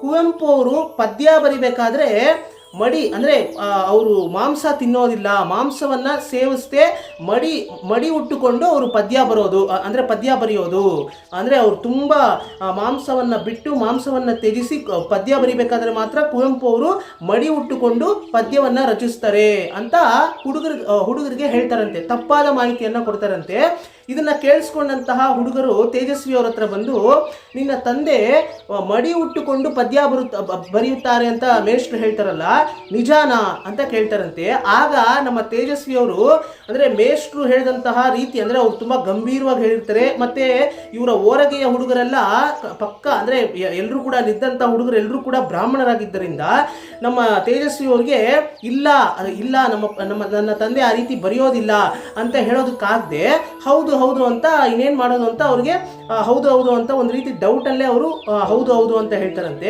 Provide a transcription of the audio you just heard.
ಕುವೆಂಪು ಅವರು ಪದ್ಯ ಬರಿಬೇಕಾದ್ರೆ ಮಡಿ ಅಂದರೆ ಅವರು ಮಾಂಸ ತಿನ್ನೋದಿಲ್ಲ, ಮಾಂಸವನ್ನು ಸೇವಿಸದೆ ಮಡಿ ಮಡಿ ಉಟ್ಟುಕೊಂಡು ಅವರು ಪದ್ಯ ಬರೋದು, ಅಂದರೆ ಪದ್ಯ ಬರೆಯೋದು. ಅಂದರೆ ಅವರು ತುಂಬ ಮಾಂಸವನ್ನು ಬಿಟ್ಟು ಮಾಂಸವನ್ನು ತ್ಯಜಿಸಿ ಪದ್ಯ ಬರಿಬೇಕಾದ್ರೆ ಮಾತ್ರ ಕುವೆಂಪು ಅವರು ಮಡಿ ಉಟ್ಟುಕೊಂಡು ಪದ್ಯವನ್ನು ರಚಿಸ್ತಾರೆ ಅಂತ ಹುಡುಗರಿಗೆ ಹೇಳ್ತಾರಂತೆ, ತಪ್ಪಾದ ಮಾಹಿತಿಯನ್ನು ಕೊಡ್ತಾರಂತೆ. ಇದನ್ನು ಕೇಳಿಸ್ಕೊಂಡಂತಹ ಹುಡುಗರು ತೇಜಸ್ವಿ ಅವ್ರ ಹತ್ರ ಬಂದು, ನಿನ್ನ ತಂದೆ ಮಡಿ ಉಟ್ಟುಕೊಂಡು ಪದ್ಯ ಬರೆಯುತ್ತಾರೆ ಅಂತ ಮೇಷ್ಟ್ರು ಹೇಳ್ತಾರಲ್ಲ, ನಿಜಾನಾ ಅಂತ ಕೇಳ್ತಾರಂತೆ. ಆಗ ನಮ್ಮ ತೇಜಸ್ವಿ ಅವರು ಅಂದರೆ ಮೇಷ್ಟ್ರು ಹೇಳಿದಂತಹ ರೀತಿ ಅಂದರೆ ಅವ್ರು ತುಂಬ ಗಂಭೀರವಾಗಿ ಹೇಳಿರ್ತಾರೆ. ಮತ್ತು ಇವರ ಓರಗೆಯ ಹುಡುಗರೆಲ್ಲ ಪಕ್ಕ ಅಂದರೆ ಎಲ್ಲರೂ ಕೂಡ ನಿದ್ದಂಥ ಹುಡುಗರು ಎಲ್ಲರೂ ಕೂಡ ಬ್ರಾಹ್ಮಣರಾಗಿದ್ದರಿಂದ ನಮ್ಮ ತೇಜಸ್ವಿ ಅವ್ರಿಗೆ ಇಲ್ಲ ಇಲ್ಲ ನನ್ನ ತಂದೆ ಆ ರೀತಿ ಬರೆಯೋದಿಲ್ಲ ಅಂತ ಹೇಳೋದಕ್ಕಾಗದೆ ಹೌದು ಹೌದು ಅಂತ ಇನ್ನೇನು ಮಾಡೋದು ಅಂತ ಅವ್ರಿಗೆ ಹೌದು ಹೌದು ಅಂತ ಒಂದು ರೀತಿ ಡೌಟಲ್ಲೇ ಅವರು ಹೌದು ಹೌದು ಅಂತ ಹೇಳ್ತಾರಂತೆ.